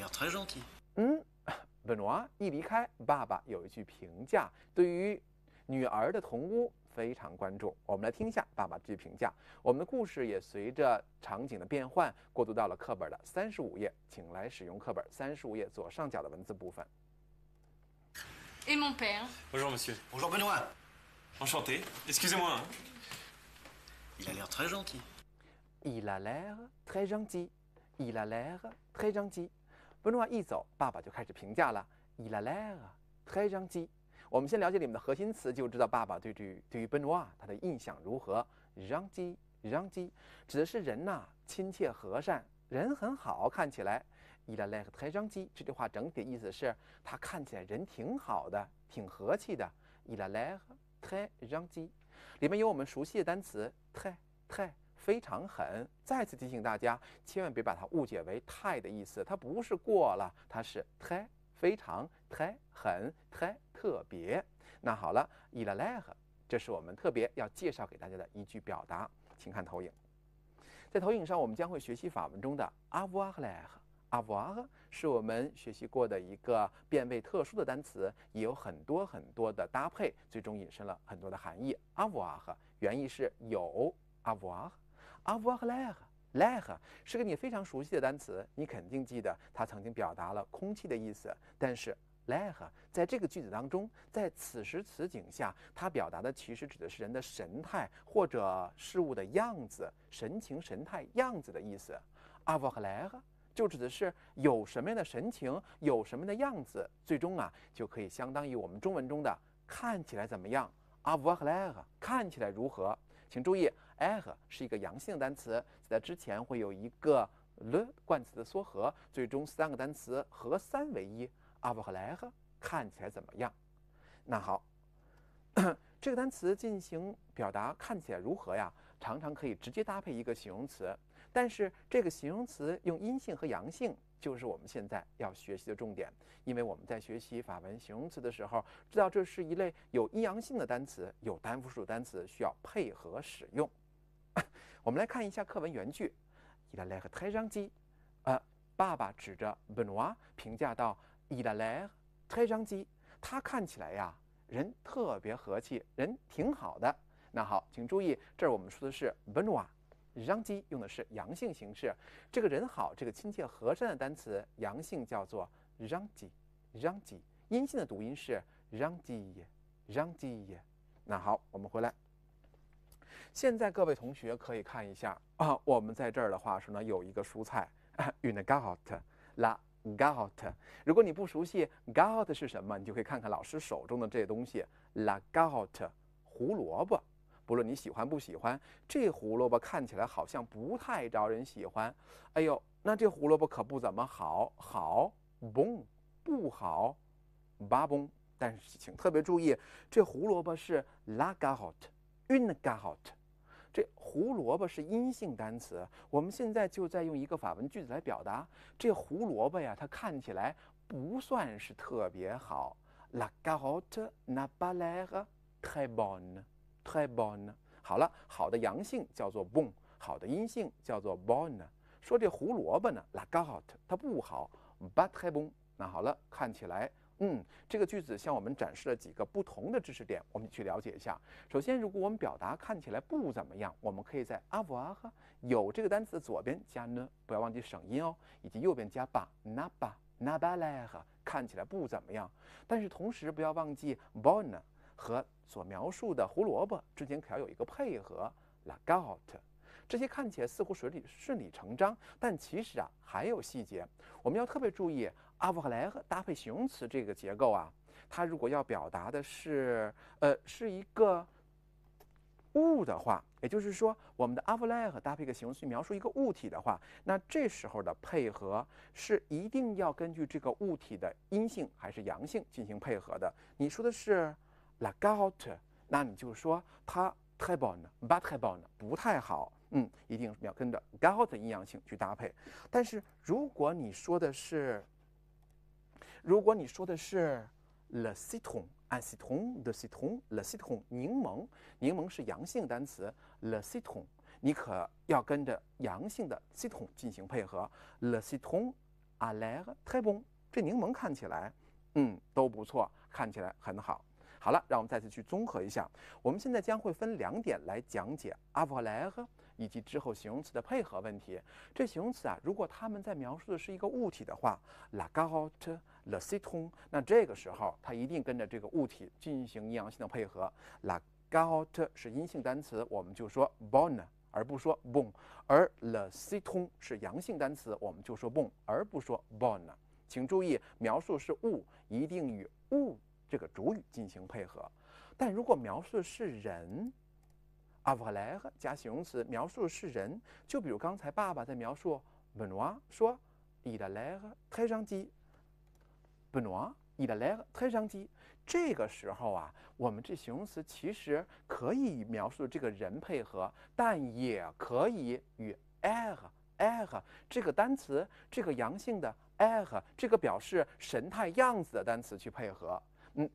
l'air très gentil。本诺瓦一离开，爸爸有一句评价，对于女儿的同屋非常关注。我们来听一下爸爸这句评价。我们的故事也随着场景的变换，过渡到了课本的35页，请来使用课本35页左上角的文字部分。Et mon père? Bonjour monsieur. Bonjour Benoît. Enchanté. Excusez-moi. Il a l'air très gentil. Il a l'air très gentil. Il a l'air très gentil. 本诺瓦一走，爸爸就开始评价了。Il a l'air très gentil。我们先了解里面的核心词，就知道爸爸对于本诺瓦他的印象如何。gentil gentil 指的是人呐，亲切和善，人很好，看起来。Il a l'air très gentil 这句话整体的意思是他看起来人挺好的，挺和气的。Il a l'air très gentil 里面有我们熟悉的单词 très 非常狠。再次提醒大家，千万别把它误解为太的意思，它不是过了，它是 très 非常 très 很 très 特别。那好了 il a l'air 这是我们特别要介绍给大家的一句表达，请看投影。在投影上，我们将会学习法文中的 avoir l'air。avoir 是我们学习过的一个变位特殊的单词，也有很多的搭配，最终引申了很多的含义。avoir 原意是有 avoir l'air 是个你非常熟悉的单词，你肯定记得它曾经表达了空气的意思。但是 l'air 在这个句子当中，在此时此景下，它表达的其实指的是人的神态或者事物的样子，神情、神态、样子的意思。avoir l'air就指的是有什么样的神情，有什么样的样子，最终就可以相当于我们中文中的看起来怎么样 avoir l'air 看起来如何。请注意 air 是一个阳性单词，在之前会有一个 le 冠词的缩合，最终3个单词合3为1 avoir l'air 看起来怎么样。那好这个单词进行表达看起来如何呀，常常可以直接搭配一个形容词，但是这个形容词用阴性和阳性就是我们现在要学习的重点。因为我们在学习法文形容词的时候，知道这是一类有阴阳性的单词，有单复数单词，需要配合使用。我们来看一下课文原句 Il a l'air très gentil。爸爸指着 Benoît 评价到 Il a l'air très gentil， 他看起来呀人特别和气，人挺好的。那好，请注意，这儿我们说的是 Benoît gentil 用的是阳性形式，这个人好，这个亲切和善的单词阳性叫做 gentil， 阴性的读音是 gentil。那好，我们回来。现在各位同学可以看一下我们在这儿的话说呢，有一个蔬菜une carotte la carotte。如果你不熟悉 carotte 是什么，你就可以看看老师手中的这些东西 la carotte 胡萝卜。不论你喜欢不喜欢，这胡萝卜看起来好像不太招人喜欢。哎呦，那这胡萝卜可不怎么好，好 bon 不好 pas bon。但是请特别注意，这胡萝卜是 la carotte une carotte。这胡萝卜是阴性单词，我们现在就在用一个法文句子来表达这胡萝卜呀，它看起来不算是特别好。La carotte n'a pas l'air très bonne。好了，好的阳性叫做 bon， 好的阴性叫做 bonne。说这胡萝卜呢 ，la carotte 它不好 ，pas très bon。那好了，看起来。这个句子向我们展示了几个不同的知识点，我们去了解一下。首先，如果我们表达看起来不怎么样，我们可以在 avoir 有这个单词的左边加 ne， 不要忘记省音哦，以及右边加 pas n'a pas l'air 看起来不怎么样。但是同时不要忘记 bonne 和所描述的胡萝卜之间可要有一个配合 la carotte。这些看起来似乎顺理成章，但其实还有细节，我们要特别注意 avoir l'air 搭配形容词这个结构它如果要表达的是是一个物的话，也就是说我们的 avoir l'air 搭配一个形容词描述一个物体的话，那这时候的配合是一定要根据这个物体的阴性还是阳性进行配合的。你说的是 la carotte， 那你就说它 très bonne，pas très bonne 不太好。一定要跟着 carotte 阴阳性去搭配。但是如果你说的是 le citron， un citron de citron le citron 柠檬是阳性单词 le citron， 你可要跟着阳性的 citron 进行配合 le citron a l'air très bon。这柠檬看起来，都不错，看起来很好。好了，让我们再次去综合一下。我们现在将会分2点来讲解 avoir l'air 以及之后形容词的配合问题。这形容词啊，如果它们在描述的是一个物体的话 ，la carotte、le citron， 那这个时候它一定跟着这个物体进行阴阳性的配合。la carotte 是阴性单词，我们就说 bonne， 而不说 bon； 而 le citron 是阳性单词，我们就说 bon， 而不说 bonne。请注意，描述是物，一定与物这个主语进行配合。但如果描述的是人 avoir l'air 加形容词，描述的是人，就比如刚才爸爸在描述 Benoît 说 il a l'air très gentil。 Benoît il a l'air très gentil。 这个时候啊，我们这形容词其实可以与描述这个人配合，但也可以与 air 这个单词，这个阳性的 air 这个表示神态样子的单词去配合。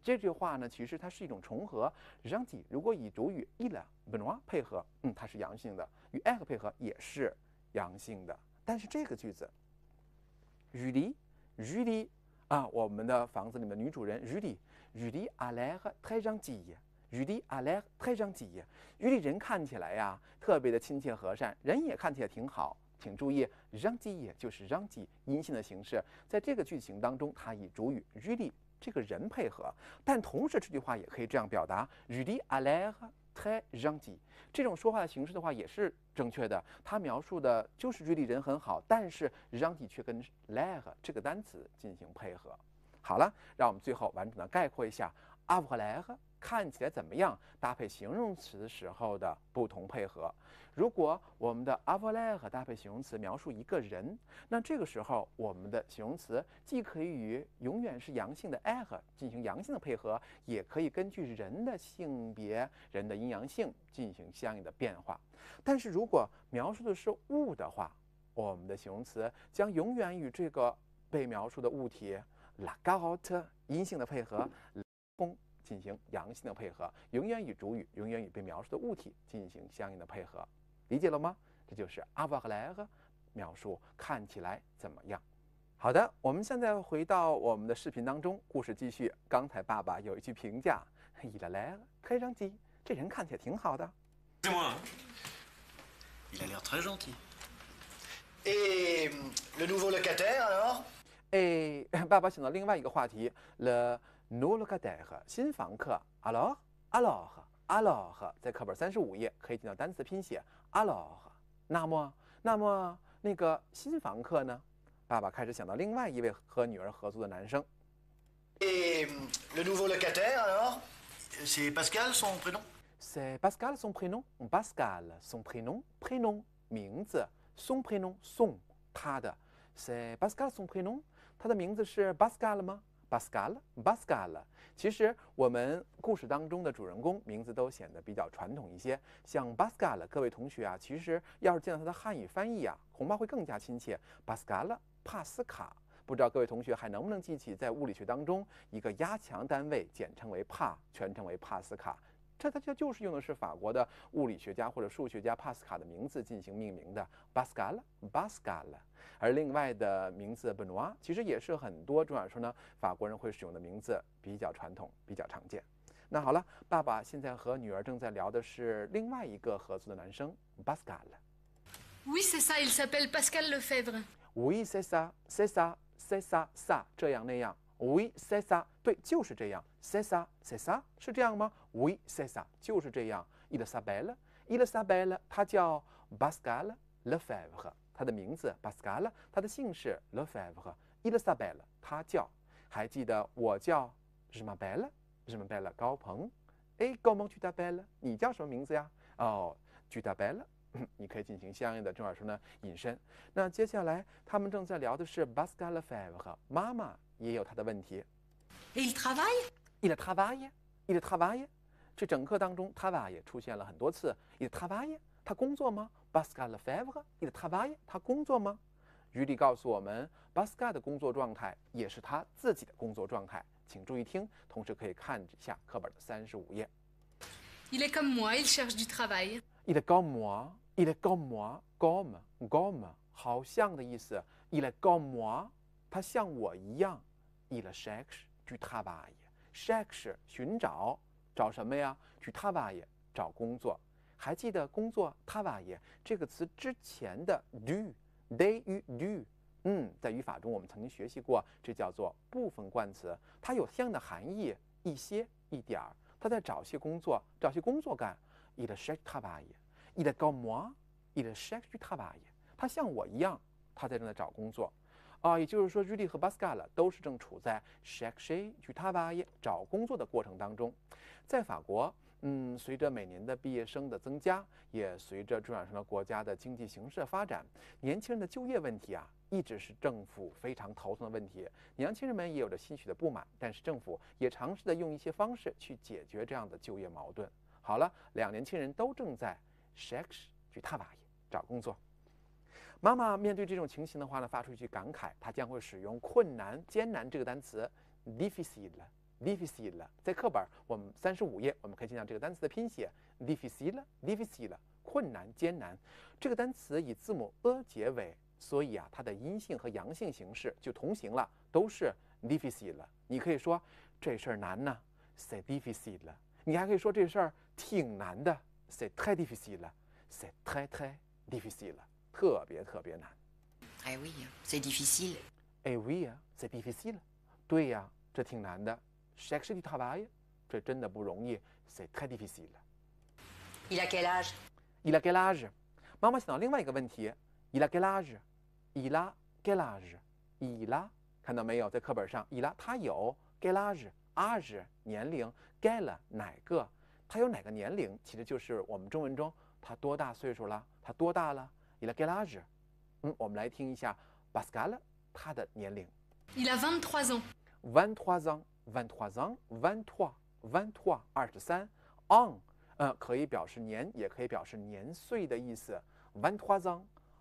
这句话呢，其实它是一种重合。gentil 如果以主语 il Benoît 配合，它是阳性的；与 air 配合也是阳性的。但是这个句子 Julie 啊，我们的房子里面的女主人 Julie a l'air très gentil。Julie a l'air très gentil。 Julie 人看起来呀，特别的亲切和善，人也看起来挺好。请注意 gentil 就是 gentil 阴性的形式，在这个句型当中，它以主语 Julie 这个人配合，但同时这句话也可以这样表达 Julie a l'air très gentil。 这种说话的形式的话也是正确的，它描述的就是 Julie 人很好，但是 gentil 却跟 l'air 这个单词进行配合。好了，让我们最后完整的概括一下 avoir l'air 看起来怎么样，搭配形容词时候的不同配合。如果我们的 avoir l'air 搭配形容词描述一个人，那这个时候我们的形容词既可以与永远是阳性的 air 进行阳性的配合，也可以根据人的性别、人的阴阳性进行相应的变化。但是如果描述的是物的话，我们的形容词将永远与这个被描述的物体 la carotte 阴性的配合 bon 进行阳性的配合，永远与主语，永远与被描述的物体进行相应的配合。理解了吗？这就是 avoir l'air 描述看起来怎么样。好的，我们现在回到我们的视频当中，故事继续。刚才爸爸有一句评价 il a l'air très gentil， 这人看起来挺好的。 Excusez-moi. Il a l'air très gentil. Et le nouveau locataire alors? 爸爸想到另外一个话题 le nouveau locataire 新房客 alors 在课本35页可以见到单词拼写 alors。 那么那个新房客呢？爸爸开始想到另外一位和女儿合租的男生。 Et le nouveau locataire alors? C'est Pascal son prénom? C'est Pascal son prénom. Pascal son prénom 名字 son prénom son 他的 C'est Pascal son prénom 他的名字是 Pascal 吗？ Pascal。 其实我们故事当中的主人公名字都显得比较传统一些，像 Pascal， 各位同学啊，其实要是见到他的汉语翻译啊，恐怕会更加亲切。Pascal 帕斯卡，不知道各位同学还能不能记起在物理学当中一个压强单位，简称为帕，全称为帕斯卡。这就是用的是法国的物理学家或者数学家帕斯卡的名字进行命名的 Pascal。 而另外的名字 Benoît 其实也是很多重要说呢法国人会使用的名字，比较传统，比较常见。那好了，爸爸现在和女儿正在聊的是另外一个合租的男生 Pascal。 Oui, c'est ça, il s'appelle Pascal Lefebvre. Oui, c'est ça，这样那样。Oui, c'est ça， 对，就是这样。C'est ça， 是这样吗？ Oui, c'est ça， 就是这样。Il s'appelle， 他叫 Pascal Lefebvre， 他的名字 Pascal， 他的姓氏 Lefebvre。Il s'appelle， 他叫。还记得我叫 Je m'appelle 高鹏。comment tu t'appelles？ 你叫什么名字呀？tu t'appelles， 你可以进行相应的正耳说呢引申。那接下来他们正在聊的是 Pascal Lefebvre， 妈妈也有他的问题。 Et il travaille? Il travaille。 这整课当中 travaille 出现了很多次。Il travaille， 他工作吗？ Pascal Lefebvre il travaille， 他工作吗？余力告诉我们 Pascal 的工作状态也是他自己的工作状态，请注意听，同时可以看一下课本的35页。 Il est comme moi, il cherche du travail. Il est comme moi， comme 好像的意思。Il est comme 他像我一样，il cherche du travail。cherche 寻找，找什么呀？du travail 找工作。还记得工作 travail 这个词之前的 do，they 与 do，在语法中我们曾经学习过，这叫做部分冠词，它有相应的含义，一些一点儿。他在找些工作，找些工作干。il cherche du travail。il est comme moi，il cherche du travail。他像我一样，他在正在找工作。也就是说，Rudy和 Pascal 都是正处在 chercher du travail 找工作的过程当中。在法国，随着每年的毕业生的增加，也随着转上了国家的经济形势的发展，年轻人的就业问题一直是政府非常头疼的问题。年轻人们也有着些许的不满，但是政府也尝试着用一些方式去解决这样的就业矛盾。好了，两年轻人都正在 chercher du travail 找工作。妈妈面对这种情形的话呢，发出一句感慨，她将会使用困难、艰难这个单词 difficile。difficile 在课本我们35页，我们可以见到这个单词的拼写 difficile，difficile 困难、艰难。这个单词以字母 a 结尾，所以它的阴性和阳性形式就同形了，都是 difficile。你可以说这事儿难呢 ，c'est difficile。你还可以说这事儿挺难的 ，c'est très difficile，c'est très très difficile。特别特别难。Eh oui, c'est difficile. Eh oui, c'est difficile。对呀，这挺难的。chercher du travail， 这真的不容易。c'est très difficile。Il a quel âge? Il a quel âge？ 妈妈想到另外一个问题。Il a quel âge？Il a quel âge？Il a 看到没有，在课本上，il a 他有 quel âge 年龄 quel 哪个？他有哪个年龄？其实就是我们中文中他多大岁数了？他多大了？Il a quel âge？ 我们来听一下 Pascal 他的年龄。Il a 23 ans. 23 ans，23 ans，23 23 on， 可以表示年，也可以表示年岁的意思。23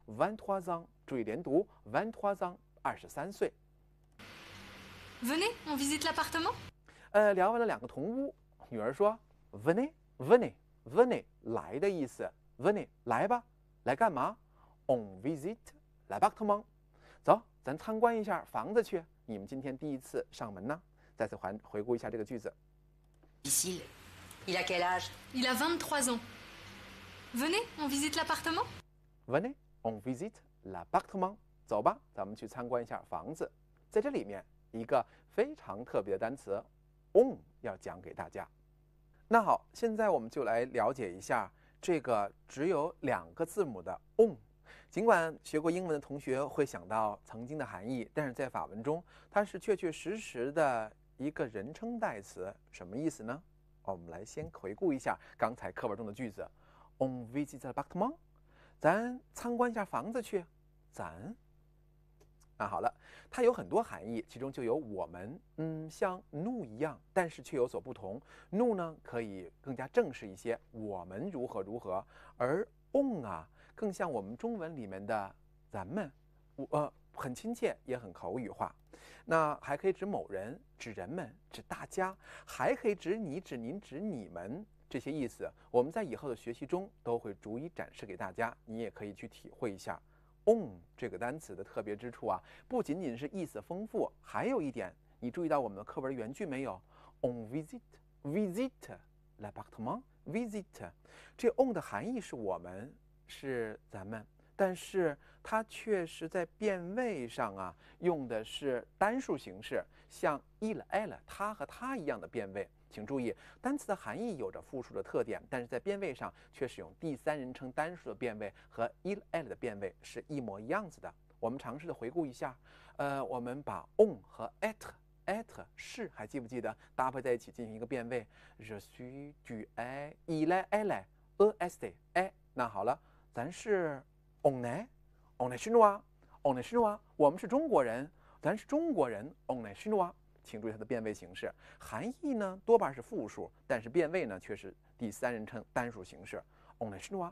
ans，23 ans， 注意连读 ，23 ans， 23岁。Venez, on visite l'appartement. 聊完了两个同屋，女儿说 venez，venez，venez 来的意思 ，venez 来吧，来干嘛？ On visite l'appartement。 走，咱参观一下房子去。你们今天第一次上门呢。再次回顾一下这个句子。Difficile. Il a quel âge? Il a 23 ans. Venez, on visite l'appartement. Venez, on visite l'appartement。 走吧，咱们去参观一下房子。在这里面，一个非常特别的单词 on 要讲给大家。那好，现在我们就来了解一下这个只有2个字母的 on。尽管学过英文的同学会想到曾经的含义，但是在法文中，它是确确实实的一个人称代词。什么意思呢？我们来先回顾一下刚才课文中的句子 ：On visite l'appartement， 咱参观一下房子去。咱。好了，它有很多含义，其中就有我们，像 nous 一样，但是却有所不同。nous 呢可以更加正式一些，我们如何如何，而 on 更像我们中文里面的咱们，很亲切，也很口语化。那还可以指某人、指人们、指大家，还可以指你、指您、指你们这些意思。我们在以后的学习中都会逐一展示给大家，你也可以去体会一下。on 这个单词的特别之处不仅仅是意思丰富，还有一点，你注意到我们的课文原句没有 ？On visite l'appartement visit， 这 on 的含义是我们，是咱们，但是它确实在变位上用的是单数形式，像 il elle 他和他一样的变位。请注意，单词的含义有着复数的特点，但是在变位上却使用第三人称单数的变位，和 il elle 的变位是一模一样子的。我们尝试的回顾一下，我们把 on 和 être 是还记不记得搭配在一起进行一个变位 ？Je suis tu es il est elle est est。那好了，咱是 on est chinois， 我们是中国人，咱是中国人 on est chinois。请注意它的变位形式，含义呢多半是复数，但是变位呢却是第三人称单数形式。On est chinois。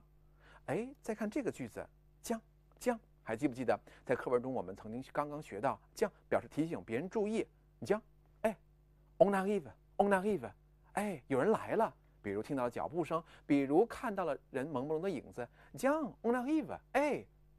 再看这个句子，将还记不记得在课文中我们曾经刚刚学到，将表示提醒别人注意，将，on arrive，有人来了。比如听到了脚步声，比如看到了人朦胧的影子，将 on arrive，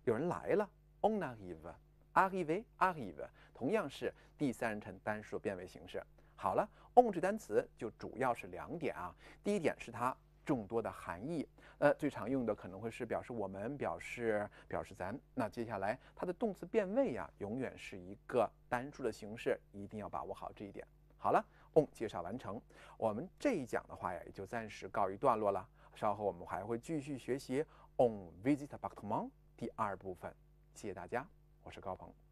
有人来了 on arrive。arriver arrive， 同样是第三人称单数变位形式。好了 on 这单词就主要是2点啊。第一点是它众多的含义，最常用的可能会是表示我们、表示咱。那接下来它的动词变位呀，永远是一个单数的形式，一定要把握好这一点。好了 on 介绍完成，我们这一讲的话呀，也就暂时告一段落了。稍后我们还会继续学习 on visit appartement 第2部分。谢谢大家，我是高鹏。